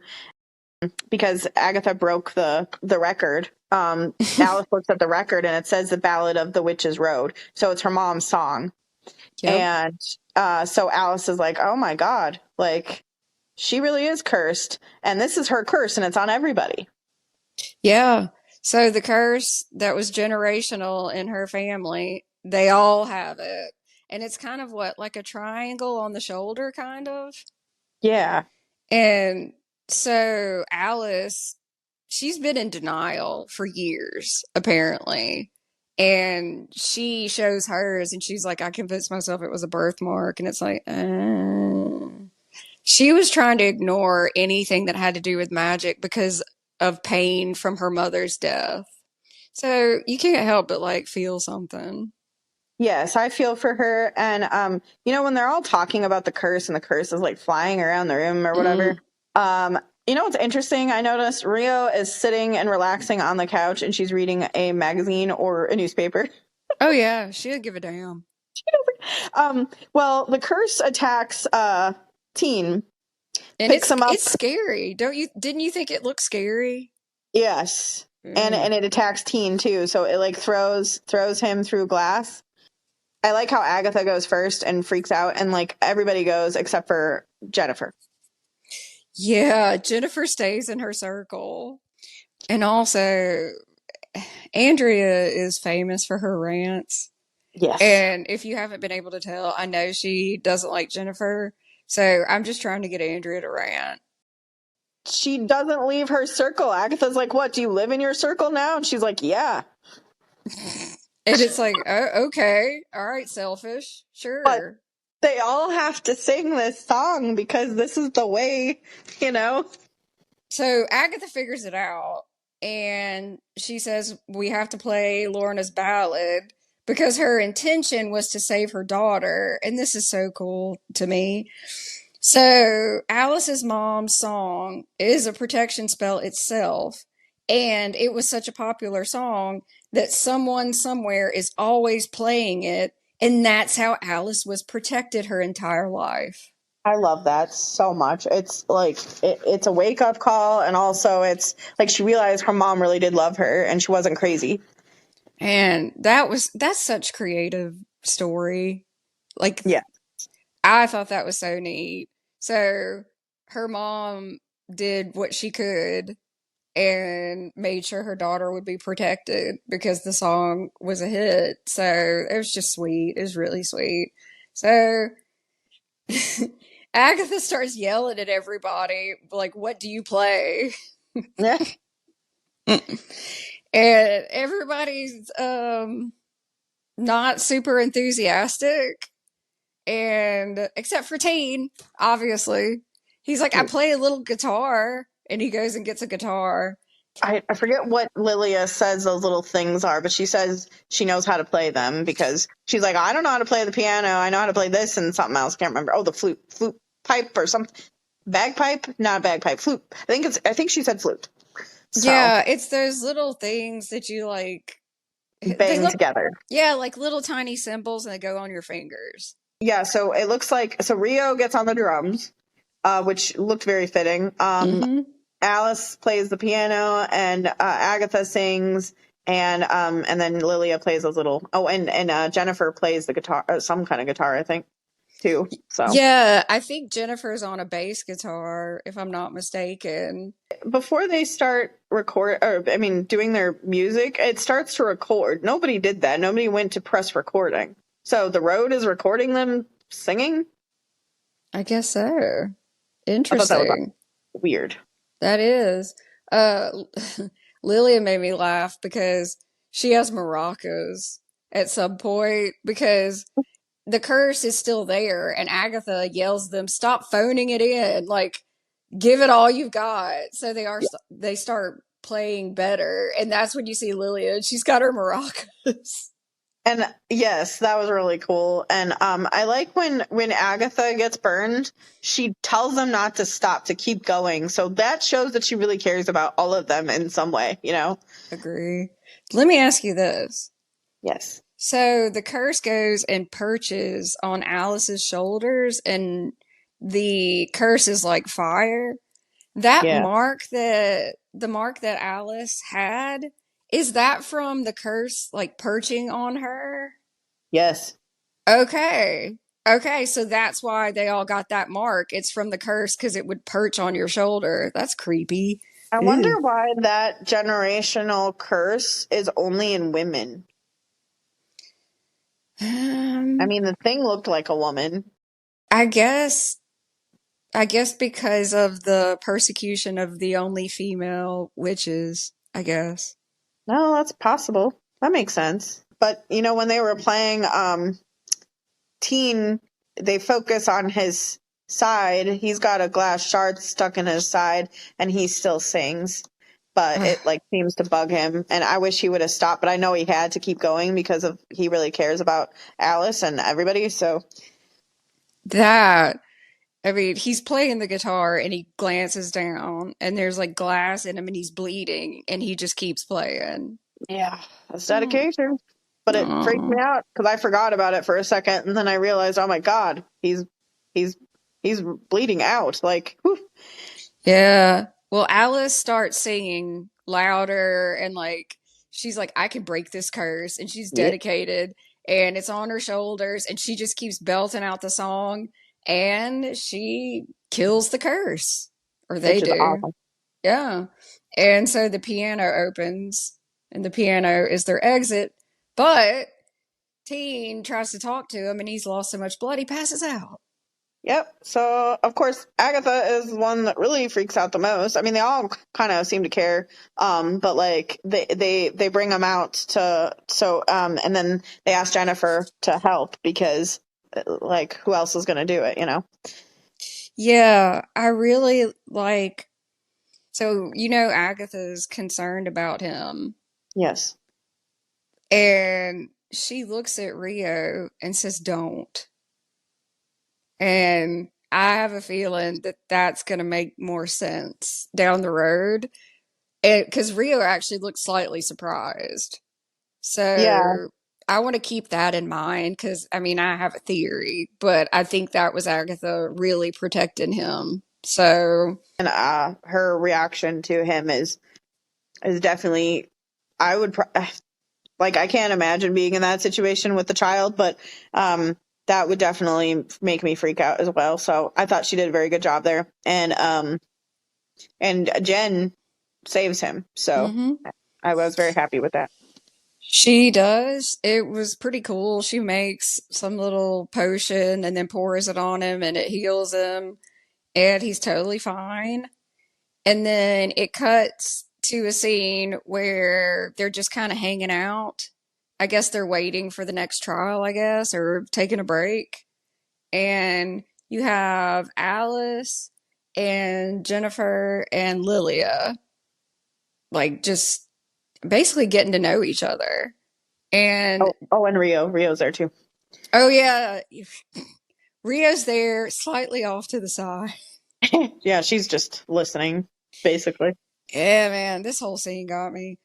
because Agatha broke the record. Alice looks at the record and it says the Ballad of the Witch's Road. So it's her mom's song. Yep. And so Alice is like, oh my God, like she really is cursed. And this is her curse and it's on everybody. Yeah. So the curse that was generational in her family, they all have it. And it's kind of like a triangle on the shoulder, kind of? Yeah. And so Alice, she's been in denial for years, apparently. And she shows hers and she's like, I convinced myself it was a birthmark. And it's like, She was trying to ignore anything that had to do with magic because of pain from her mother's death. So you can't help but like feel something. Yes, I feel for her. And when they're all talking about the curse and the curse is like flying around the room or whatever. What's interesting? I noticed Rio is sitting and relaxing on the couch and she's reading a magazine or a newspaper. Oh yeah, she didn't give a damn. Well, the curse attacks Teen. And picks him up. It's scary. Didn't you think it looked scary? Yes. And it attacks Teen too, so it like throws him through glass. I like how Agatha goes first and freaks out, and like everybody goes except for Jennifer. Yeah, Jennifer stays in her circle. And also, Andrea is famous for her rants. Yes. And if you haven't been able to tell, I know she doesn't like Jennifer. So I'm just trying to get Andrea to rant. She doesn't leave her circle. Agatha's like, what, do you live in your circle now? And she's like, yeah. And it's like, oh, okay. All right, selfish. Sure. But they all have to sing this song because this is the way, So Agatha figures it out. And she says, we have to play Lorna's ballad because her intention was to save her daughter. And this is so cool to me. So Alice's mom's song is a protection spell itself. And it was such a popular song that someone somewhere is always playing it. And that's how Alice was protected her entire life. I love that so much. It's like, it's a wake up call. And also it's like she realized her mom really did love her and she wasn't crazy. And that's such creative story. Like, yeah, I thought that was so neat. So her mom did what she could and made sure her daughter would be protected because the song was a hit. So it was just sweet. It was really sweet. So Agatha starts yelling at everybody, like, what do you play? Yeah. And everybody's not super enthusiastic. And except for Teen, obviously. He's like, I play a little guitar. And he goes and gets a guitar. I forget what Lilia says those little things are, but she says she knows how to play them because she's like, I don't know how to play the piano. I know how to play this and something else. Can't remember. Oh, the flute pipe or something. Bagpipe? Not bagpipe. Flute. I think she said flute. So, yeah, it's those little things that you like bang together. Yeah, like little tiny cymbals and they go on your fingers. Yeah, so it looks like Rio gets on the drums, which looked very fitting. Alice plays the piano and Agatha sings and then Lilia plays those little and Jennifer plays the guitar, some kind of guitar, I think, too. So yeah, I think Jennifer's on a bass guitar, if I'm not mistaken. Before they start doing their music, it starts to record. Nobody did that. Nobody went to press recording. So the road is recording them singing? I guess so. I thought that was Interesting. weird. That is. Uh, Lilia made me laugh because she has maracas at some point because the curse is still there, and Agatha yells them, "Stop phoning it in! Like, give it all you've got." So they start playing better, and that's when you see Lilia. She's got her maracas. And yes, that was really cool. And I like when Agatha gets burned, she tells them not to stop, to keep going. So that shows that she really cares about all of them in some way, you know? Agree. Let me ask you this. Yes. So the curse goes and perches on Alice's shoulders, and the curse is like fire. That Yeah. mark the mark that Alice had, is that from the curse like perching on her? Yes. Okay. Okay, so that's why they all got that mark. It's from the curse because it would perch on your shoulder. That's creepy. I Ew. wonder why that generational curse is only in women. I Um, mean, the thing looked like a woman. I guess I guess because of the persecution of the only female witches, I guess. No, that's possible. That makes sense. But you know, when they were playing Teen, they focus on his side. He's got a glass shard stuck in his side, and he still sings. But Ugh, it like seems to bug him, and I wish he would have stopped. But I know he had to keep going because of he really cares about Alice and everybody. So that I mean, he's playing the guitar and he glances down and there's like glass in him and he's bleeding and he just keeps playing. yeah, that's Oh, dedication. But it freaked me oh. out because I forgot about it for a second, and then I realized, oh my God, he's he's bleeding out. Like, whew. Yeah. Well, Alice starts singing louder and like she's like, I can break this curse, and she's Yeah, dedicated and it's on her shoulders and she just keeps belting out the song and she kills the curse. Or they which is do. awesome. Yeah. And so the piano opens and the piano is their exit, but Teen tries to talk to him and he's lost so much blood he passes out. Yep. So of course Agatha is the one that really freaks out the most. I mean, they all kind of seem to care, but like they bring him out and then they ask Jennifer to help because like who else is gonna do it, you know? Yeah, I really like. So, Agatha's concerned about him, Yes. and she looks at Rio and says, "Don't." And I have a feeling that that's going to make more sense down the road. Because Rio actually looks slightly surprised. Yeah. So I want to keep that in mind because, I mean, I have a theory, but I think that was Agatha really protecting him. So, And her reaction to him is definitely I would like I can't imagine being in that situation with the child, but that would definitely make me freak out as well. So I thought she did a very good job there, and Jen saves him. So mhm. I was very happy with that. She does. It was pretty cool. She makes some little potion and then pours it on him and it heals him and he's totally fine. And then it cuts to a scene where they're just kind of hanging out. I guess they're waiting for the next trial, I guess, or taking a break. And you have Alice and Jennifer and Lilia, like just basically getting to know each other. And Oh, and Rio's there too. oh yeah, Rio's there, slightly off to the side. Yeah, she's just listening, basically. Yeah, man, this whole scene got me.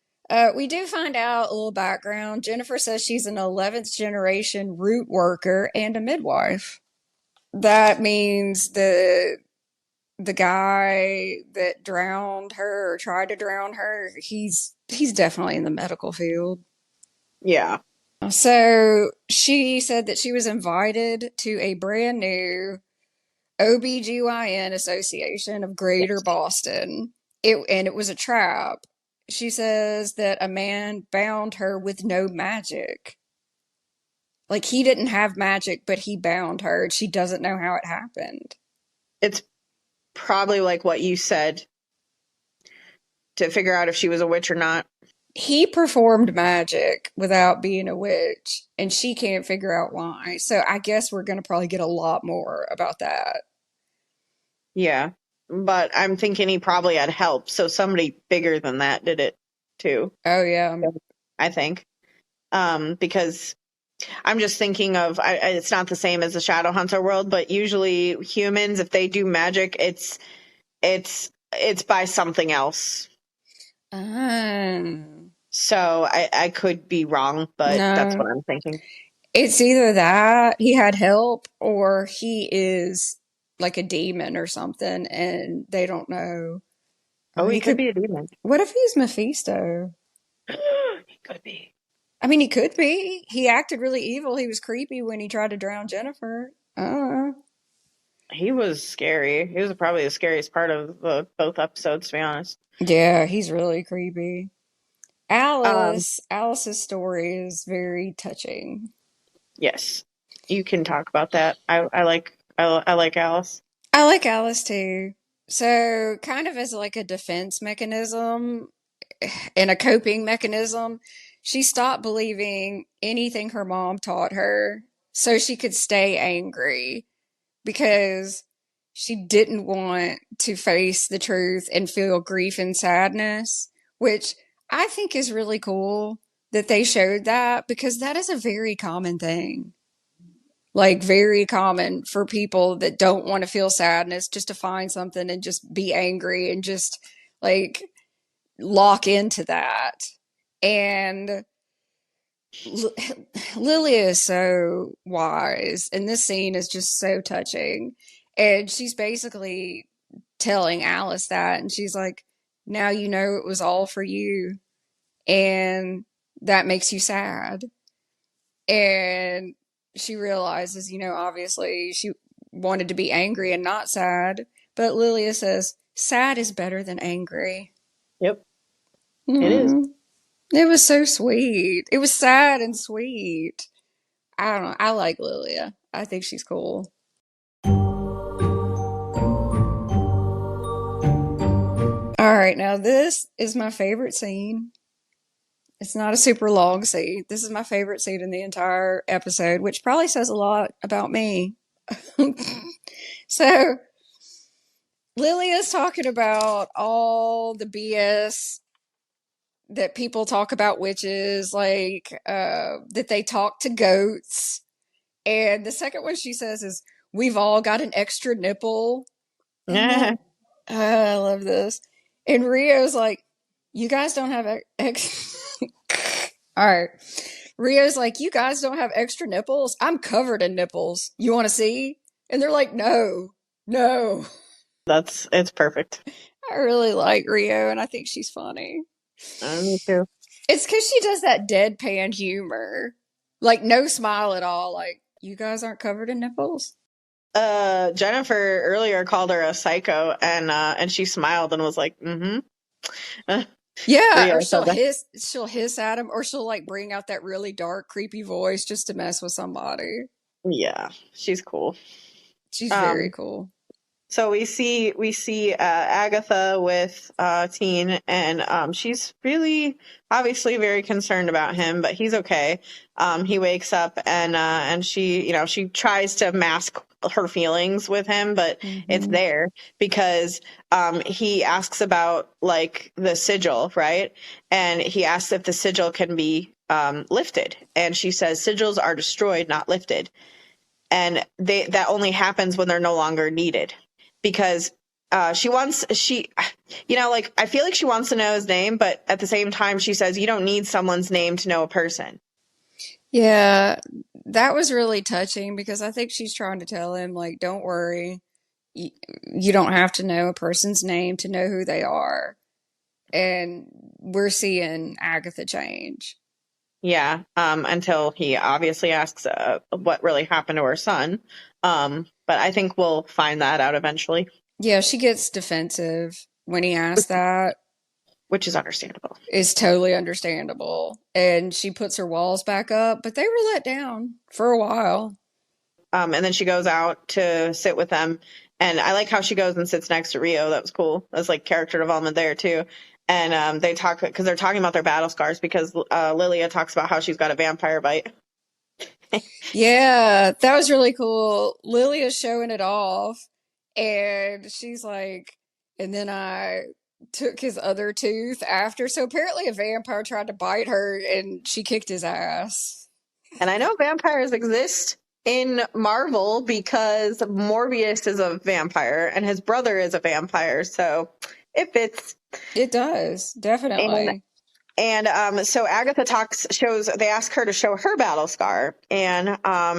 We do find out a little background. Jennifer says she's an 11th generation root worker and a midwife. That means the guy that drowned her or tried to drown her, he's definitely in the medical field. Yeah. So she said that she was invited to a brand new OBGYN Association of Greater Yes. Boston. And it was a trap. she says that a man bound her with no magic. Like, he didn't have magic, but he bound her. She doesn't know how it happened. It's probably like what you said, to figure out if she was a witch or not. He performed magic without being a witch, and she can't figure out why. So I guess we're going to probably get a lot more about that. Yeah. But I'm thinking he probably had help. So somebody bigger than that did it too, Oh, yeah. I think. Because I'm just thinking of, it's not the same as the Shadowhunter world, but usually humans, if they do magic, it's by something else. So I could be wrong, but that's what No. I'm thinking. It's either that he had help or he is like a demon or something and they don't know. Oh, Or he he could could. be a demon. What if he's Mephisto? He could be. I mean, he could be. He acted really evil. He was creepy when he tried to drown Jennifer. I don't know. He was scary. He was probably the scariest part of both episodes, to be honest. Yeah, he's really creepy. Um, Alice's story is very touching. yes, you can talk about that. I like Alice. I like Alice too. So, kind of as like a defense mechanism and a coping mechanism, she stopped believing anything her mom taught her so she could stay angry because she didn't want to face the truth and feel grief and sadness, which I think is really cool that they showed that because that is a very common thing. Like, very common for people that don't want to feel sadness just to find something and just be angry and just like lock into that. And Lily is so wise, and this scene is just so touching. And she's basically telling Alice that, and she's like, now you know it was all for you, and that makes you sad. And she realizes, obviously she wanted to be angry and not sad, but Lilia says, sad is better than angry. Yep, it is. Mm. It was so sweet. It was sad and sweet. I don't know. I like Lilia. I think she's cool. All right, now this is my favorite scene. It's not a super long scene. This is my favorite scene in the entire episode, which probably says a lot about me. So, Lilia's talking about all the BS that people talk about witches, like that they talk to goats. And the second one she says is, we've all got an extra nipple. And then, I love this. And Rio's like, you guys don't have all right. Rio's like, you guys don't have extra nipples? I'm covered in nipples. You want to see? And they're like, no, no. It's perfect. I really like Rio, and I think she's funny. Me too. It's because she does that deadpan humor. Like, no smile at all. Like, you guys aren't covered in nipples? Jennifer earlier called her a psycho, and she smiled and was like, "Mm-hmm." Yeah, or Rio said that. she'll hiss at him, or she'll like bring out that really dark, creepy voice just to mess with somebody. Yeah, she's cool. She's very cool. So we see Agatha with Teen, and she's really obviously very concerned about him, but he's okay. He wakes up and she tries to mask her feelings with him, but it's there because he asks about like the sigil, right? And he asks if the sigil can be lifted, and she says sigils are destroyed, not lifted, and that only happens when they're no longer needed. Because I feel like she wants to know his name, but at the same time she says you don't need someone's name to know a person. Yeah, that was really touching because I think she's trying to tell him, like, don't worry. You don't have to know a person's name to know who they are. And we're seeing Agatha change. Yeah, until he obviously asks what really happened to her son. But I think we'll find that out eventually. Yeah, she gets defensive when he asks that. which is understandable. Is totally understandable. And she puts her walls back up, but they were let down for a while. And then she goes out to sit with them. And I like how she goes and sits next to Rio. That was cool. That's like character development there too. And they talk because they're talking about their battle scars because Lilia talks about how she's got a vampire bite. Yeah, that was really cool. Lilia's showing it off, and she's like, and then I took his other tooth after. So apparently a vampire tried to bite her, and she kicked his ass. And I know vampires exist in Marvel because Morbius is a vampire and his brother is a vampire. So it fits. It does, definitely. So Agatha they ask her to show her battle scar. And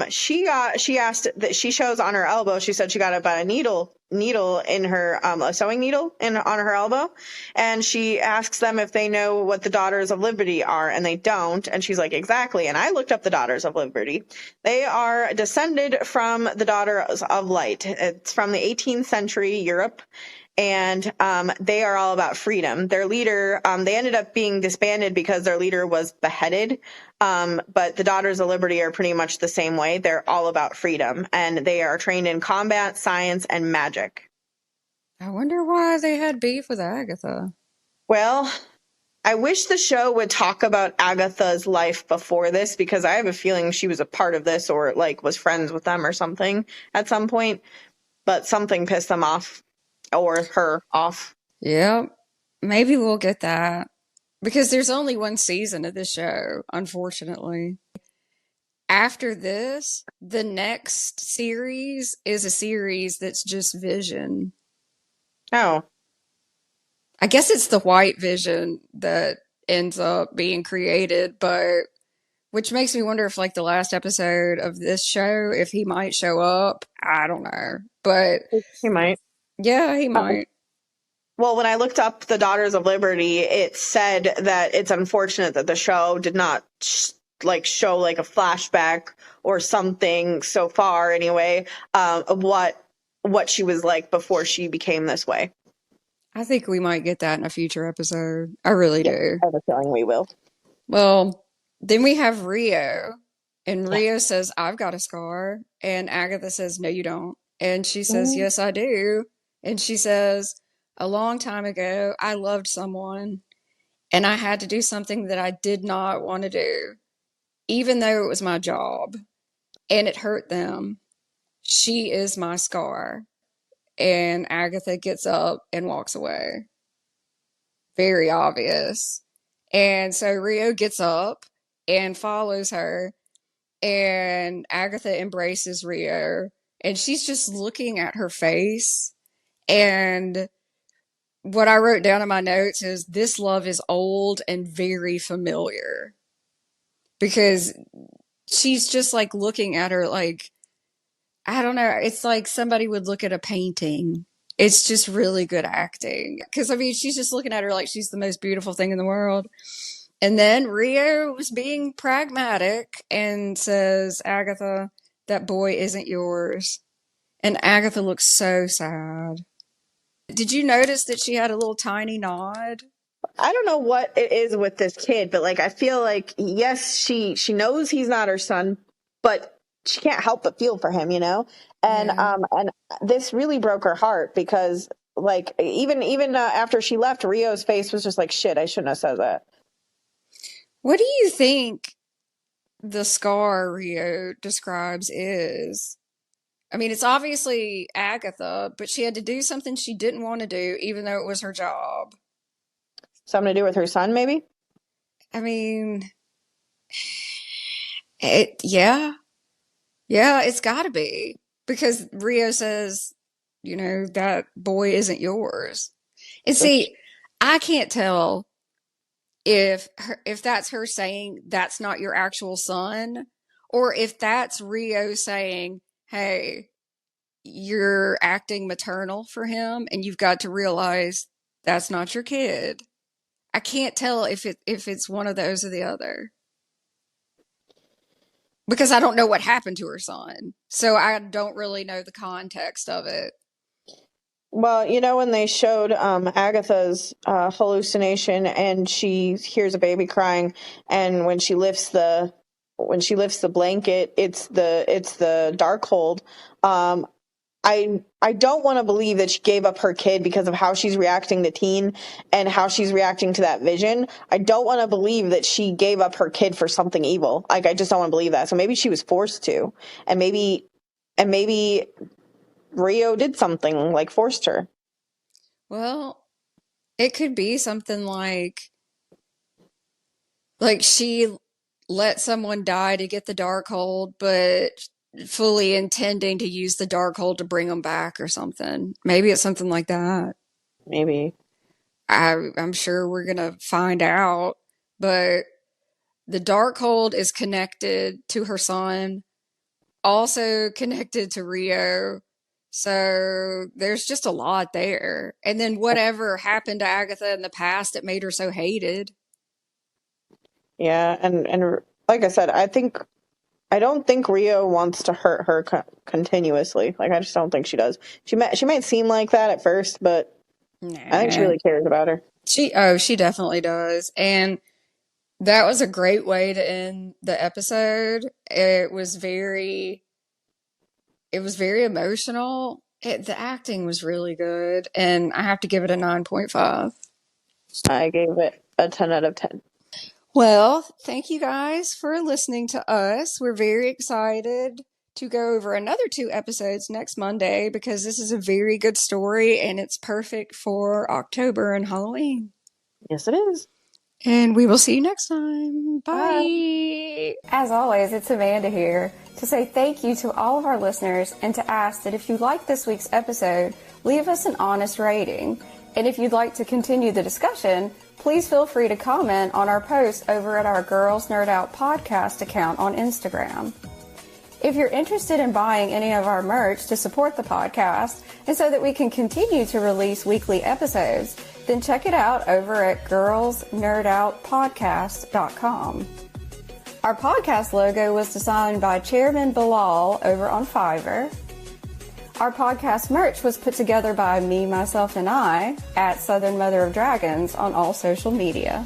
she asked that she shows on her elbow. She said she got about a needle in her, a sewing needle on her elbow. And she asks them if they know what the Daughters of Liberty are, and they don't. And she's like, exactly. And I looked up the Daughters of Liberty. They are descended from the Daughters of Light. It's from the 18th century Europe. And they are all about freedom. Their leader, they ended up being disbanded because their leader was beheaded. But the Daughters of Liberty are pretty much the same way. They're all about freedom, and they are trained in combat, science, and magic. I wonder why they had beef with Agatha. Well, I wish the show would talk about Agatha's life before this, because I have a feeling she was a part of this or like was friends with them or something at some point. But something pissed them off. Or her off. Yeah, maybe we'll get that. Because there's only one season of this show, unfortunately. After this, the next series is a series that's just Vision. Oh. I guess it's the White Vision that ends up being created, but which makes me wonder if like the last episode of this show, if he might show up. I don't know. But He might. Yeah, he might. Well, when I looked up the Daughters of Liberty, it said that it's unfortunate that the show did not show like a flashback or something so far anyway, of what she was like before she became this way. I think we might get that in a future episode. I really do. I have a feeling we will. Well, then we have Rio, and Rio says, I've got a scar, and Agatha says, no, you don't. And she says, yes, I do. And she says, a long time ago, I loved someone, and I had to do something that I did not want to do, even though it was my job, and it hurt them. She is my scar. And Agatha gets up and walks away. Very obvious. And so Rio gets up and follows her, and Agatha embraces Rio, and she's just looking at her face. And what I wrote down in my notes is this love is old and very familiar, because she's just like looking at her like, I don't know, it's like somebody would look at a painting. It's just really good acting, because I mean she's just looking at her like she's the most beautiful thing in the world. And then Rio was being pragmatic and says, Agatha, that boy isn't yours. And Agatha looks so sad. Did you notice that she had a little tiny nod? I don't know what it is with this kid, but like I feel like yes, she knows he's not her son, but she can't help but feel for him, you know? And and this really broke her heart, because like even after she left, Rio's face was just like, shit, I shouldn't have said that. What do you think the scar Rio describes is? I mean, it's obviously Agatha, but she had to do something she didn't want to do, even though it was her job. Something to do with her son, maybe? I mean, yeah, it's got to be, because Rio says, you know, that boy isn't yours. And see, I can't tell if that's her saying that's not your actual son, or if that's Rio saying, hey, you're acting maternal for him and you've got to realize that's not your kid. I can't tell if it's one of those or the other, because I don't know what happened to her son. So I don't really know the context of it. Well, when they showed Agatha's hallucination, and she hears a baby crying, and when she lifts the blanket, it's the Darkhold. I don't want to believe that she gave up her kid because of how she's reacting to Teen and how she's reacting to that vision. I don't want to believe that she gave up her kid for something evil. Like, I just don't want to believe that. So maybe she was forced to, and maybe Rio did something, like forced her. Well, it could be something like she let someone die to get the Darkhold, but fully intending to use the Darkhold to bring them back or something. Maybe it's something like that. Maybe. I'm sure we're gonna find out, but the Darkhold is connected to her son, also connected to Rio. So there's just a lot there. And then whatever happened to Agatha in the past that made her so hated. Yeah, and like I said, I don't think Rio wants to hurt her continuously. Like, I just don't think she does. She might seem like that at first, but I think she Nah. really cares about her. She definitely does. And that was a great way to end the episode. It was very emotional. The acting was really good, and I have to give it a 9.5. I gave it a 10 out of 10. Well, thank you guys for listening to us. We're very excited to go over another 2 episodes next Monday because this is a very good story and it's perfect for October and Halloween. Yes, it is. And we will see you next time. Bye. Bye. As always, it's Amanda here to say thank you to all of our listeners and to ask that if you like this week's episode, leave us an honest rating. And if you'd like to continue the discussion, please feel free to comment on our post over at our Girls Nerd Out podcast account on Instagram. If you're interested in buying any of our merch to support the podcast and so that we can continue to release weekly episodes, then check it out over at girlsnerdoutpodcast.com. Our podcast logo was designed by Chairman Bilal over on Fiverr. Our podcast merch was put together by me, myself, and I at Southern Mother of Dragons on all social media.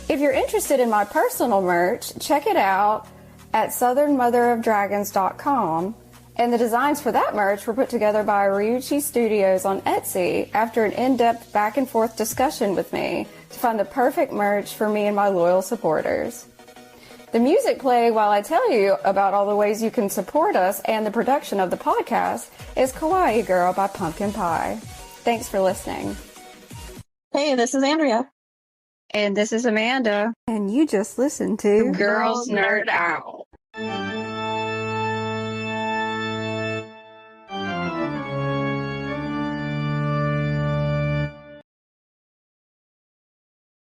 If you're interested in my personal merch, check it out at southernmotherofdragons.com, and the designs for that merch were put together by Ryuchi Studios on Etsy after an in-depth back and forth discussion with me to find the perfect merch for me and my loyal supporters. The music played while I tell you about all the ways you can support us and the production of the podcast is Kawaii Girl by Pumpkin Pie. Thanks for listening. Hey, this is Andrea. And this is Amanda. And you just listened to Girls Nerd Out.